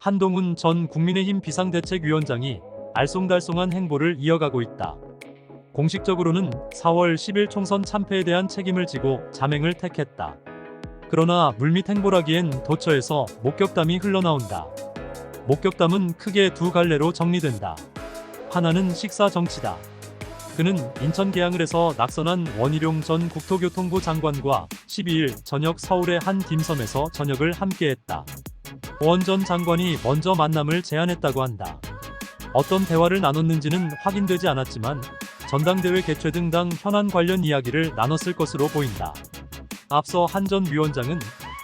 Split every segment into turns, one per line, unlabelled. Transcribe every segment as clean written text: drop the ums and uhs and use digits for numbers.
한동훈 전 국민의힘 비상대책위원장이 알쏭달쏭한 행보를 이어가고 있다. 공식적으로는 4월 10일 총선 참패에 대한 책임을 지고 자맹을 택했다. 그러나 물밑 행보라기엔 도처에서 목격담이 흘러나온다. 목격담은 크게 두 갈래로 정리된다. 하나는 식사 정치다. 그는 인천 계양을 해서 낙선한 원희룡 전 국토교통부 장관과 12일 저녁 서울의 한 딤섬에서 저녁을 함께했다. 원 전 장관이 먼저 만남을 제안했다고 한다. 어떤 대화를 나눴는지는 확인되지 않았지만 전당대회 개최 등 당 현안 관련 이야기를 나눴을 것으로 보인다. 앞서 한 전 위원장은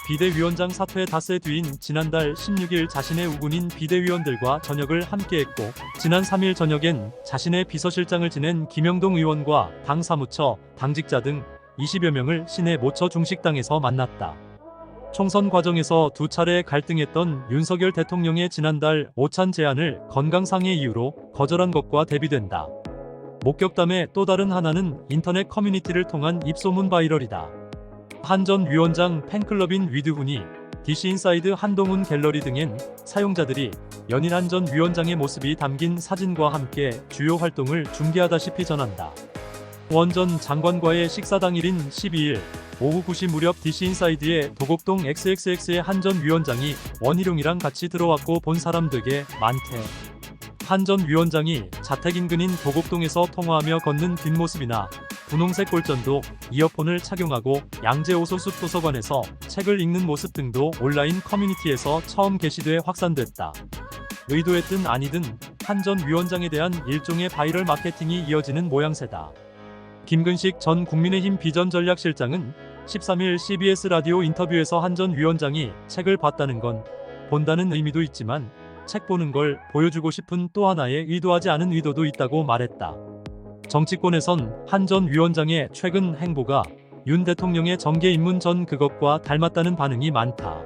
비대위원장 사퇴 닷새 뒤인 지난달 16일 자신의 우군인 비대위원들과 저녁을 함께했고, 지난 3일 저녁엔 자신의 비서실장을 지낸 김영동 의원과 당 사무처, 당직자 등 20여 명을 시내 모처 중식당에서 만났다. 총선 과정에서 두 차례 갈등했던 윤석열 대통령의 지난달 오찬 제안을 건강상의 이유로 거절한 것과 대비된다. 목격담의 또 다른 하나는 인터넷 커뮤니티를 통한 입소문 바이럴이다. 한 전 위원장 팬클럽인 위드훈이 DC인사이드 한동훈 갤러리 등엔 사용자들이 연일 한 전 위원장의 모습이 담긴 사진과 함께 주요 활동을 중계하다시피 전한다. 원 전 장관과의 식사 당일인 12일 오후 9시 무렵 DC인사이드의 도곡동 XXX의 한 전 위원장이 원희룡이랑 같이 들어왔고 본 사람들에게 많대. 한 전 위원장이 자택 인근인 도곡동에서 통화하며 걷는 뒷모습이나 분홍색 골전도 이어폰을 착용하고 양재오소숲 도서관에서 책을 읽는 모습 등도 온라인 커뮤니티에서 처음 게시돼 확산됐다. 의도했든 아니든 한 전 위원장에 대한 일종의 바이럴 마케팅이 이어지는 모양새다. 김근식 전 국민의힘 비전전략실장은 13일 CBS 라디오 인터뷰에서 한 전 위원장이 책을 봤다는 건 본다는 의미도 있지만 책 보는 걸 보여주고 싶은 또 하나의 의도하지 않은 의도도 있다고 말했다. 정치권에선 한 전 위원장의 최근 행보가 윤 대통령의 정계 입문 전 그것과 닮았다는 반응이 많다.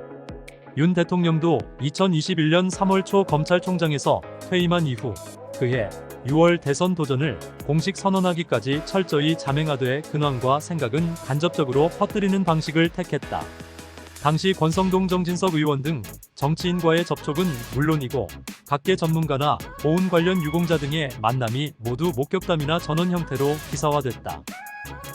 윤 대통령도 2021년 3월 초 검찰총장에서 퇴임한 이후 그해 6월 대선 도전을 공식 선언하기까지 철저히 자맹하되 근황과 생각은 간접적으로 퍼뜨리는 방식을 택했다. 당시 권성동 정진석 의원 등 정치인과의 접촉은 물론이고 각계 전문가나 보훈 관련 유공자 등의 만남이 모두 목격담이나 전원 형태로 기사화됐다.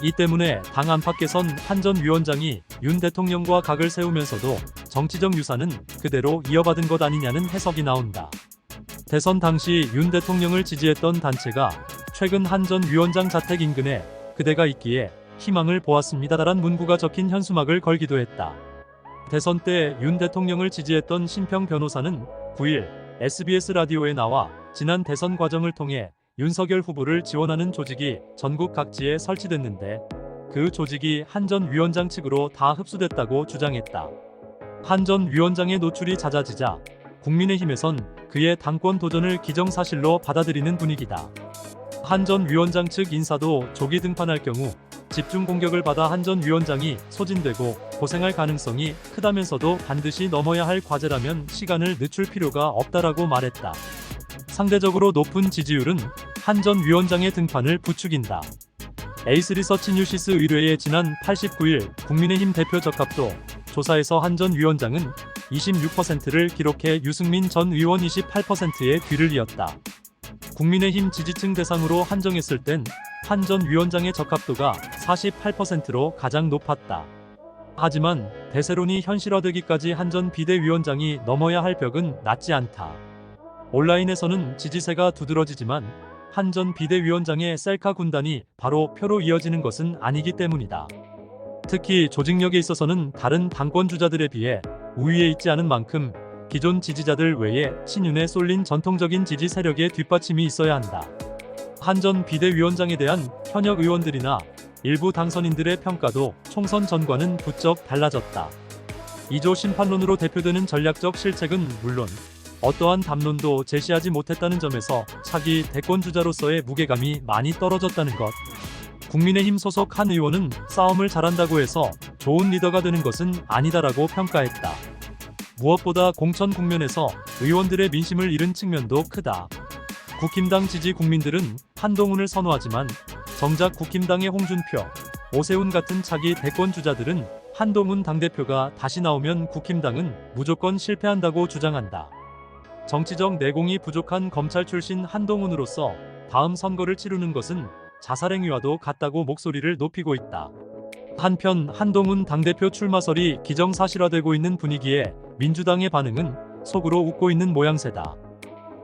이 때문에 당 안팎에선 한 전 위원장이 윤 대통령과 각을 세우면서도 정치적 유산은 그대로 이어받은 것 아니냐는 해석이 나온다. 대선 당시 윤 대통령을 지지했던 단체가 최근 한 전 위원장 자택 인근에 그대가 있기에 희망을 보았습니다라는 문구가 적힌 현수막을 걸기도 했다. 대선 때 윤 대통령을 지지했던 신평 변호사는 9일 SBS 라디오에 나와 지난 대선 과정을 통해 윤석열 후보를 지원하는 조직이 전국 각지에 설치됐는데 그 조직이 한 전 위원장 측으로 다 흡수됐다고 주장했다. 한 전 위원장의 노출이 잦아지자 국민의힘에선 그의 당권 도전을 기정사실로 받아들이는 분위기다. 한 전 위원장 측 인사도 조기 등판할 경우 집중 공격을 받아 한 전 위원장이 소진되고 고생할 가능성이 크다면서도 반드시 넘어야 할 과제라면 시간을 늦출 필요가 없다라고 말했다. 상대적으로 높은 지지율은 한 전 위원장의 등판을 부추긴다. 에이스 리서치 뉴시스 의뢰의 지난 89일 국민의힘 대표 적합도 조사에서 한 전 위원장은 26%를 기록해 유승민 전 의원 28%의 뒤를 이었다. 국민의힘 지지층 대상으로 한정했을 땐 한 전 위원장의 적합도가 48%로 가장 높았다. 하지만 대세론이 현실화되기까지 한 전 비대위원장이 넘어야 할 벽은 낮지 않다. 온라인에서는 지지세가 두드러지지만 한 전 비대위원장의 셀카 군단이 바로 표로 이어지는 것은 아니기 때문이다. 특히 조직력에 있어서는 다른 당권 주자들에 비해 우위에 있지 않은 만큼 기존 지지자들 외에 친윤에 쏠린 전통적인 지지 세력의 뒷받침이 있어야 한다. 한 전 비대위원장에 대한 현역 의원들이나 일부 당선인들의 평가도 총선 전과는 부쩍 달라졌다. 2조 심판론으로 대표되는 전략적 실책은 물론 어떠한 담론도 제시하지 못했다는 점에서 차기 대권주자로서의 무게감이 많이 떨어졌다는 것. 국민의힘 소속 한 의원은 싸움을 잘한다고 해서 좋은 리더가 되는 것은 아니다라고 평가했다. 무엇보다 공천 국면에서 의원들의 민심을 잃은 측면도 크다. 국힘당 지지 국민들은 한동훈을 선호하지만 정작 국힘당의 홍준표, 오세훈 같은 차기 대권 주자들은 한동훈 당대표가 다시 나오면 국힘당은 무조건 실패한다고 주장한다. 정치적 내공이 부족한 검찰 출신 한동훈으로서 다음 선거를 치르는 것은 자살행위와도 같다고 목소리를 높이고 있다. 한편 한동훈 당대표 출마설이 기정사실화되고 있는 분위기에 민주당의 반응은 속으로 웃고 있는 모양새다.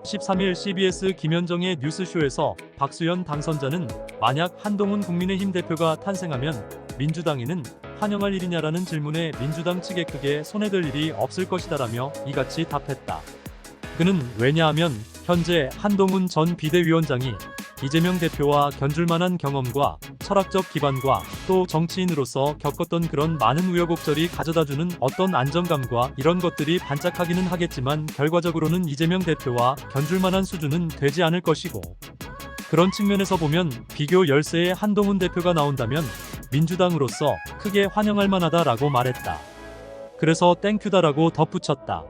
13일 CBS 김현정의 뉴스쇼에서 박수현 당선자는 만약 한동훈 국민의힘 대표가 탄생하면 민주당에는 환영할 일이냐라는 질문에 민주당 측에 크게 손해될 일이 없을 것이다라며 이같이 답했다. 그는 왜냐하면 현재 한동훈 전 비대위원장이 이재명 대표와 견줄만한 경험과 철학적 기반과 또 정치인으로서 겪었던 그런 많은 우여곡절이 가져다주는 어떤 안정감과 이런 것들이 반짝하기는 하겠지만 결과적으로는 이재명 대표와 견줄만한 수준은 되지 않을 것이고, 그런 측면에서 보면 비교 열세의 한동훈 대표가 나온다면 민주당으로서 크게 환영할 만하다라고 말했다. 그래서 땡큐다라고 덧붙였다.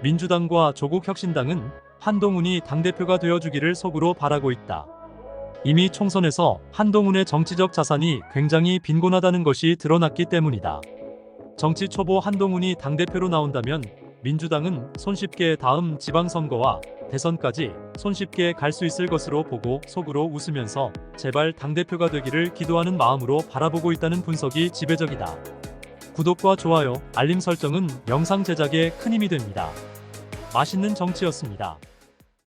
민주당과 조국혁신당은 한동훈이 당대표가 되어주기를 속으로 바라고 있다. 이미 총선에서 한동훈의 정치적 자산이 굉장히 빈곤하다는 것이 드러났기 때문이다. 정치 초보 한동훈이 당대표로 나온다면 민주당은 손쉽게 다음 지방선거와 대선까지 손쉽게 갈 수 있을 것으로 보고 속으로 웃으면서 제발 당대표가 되기를 기도하는 마음으로 바라보고 있다는 분석이 지배적이다. 구독과 좋아요, 알림 설정은 영상 제작에 큰 힘이 됩니다. 맛있는 정치였습니다.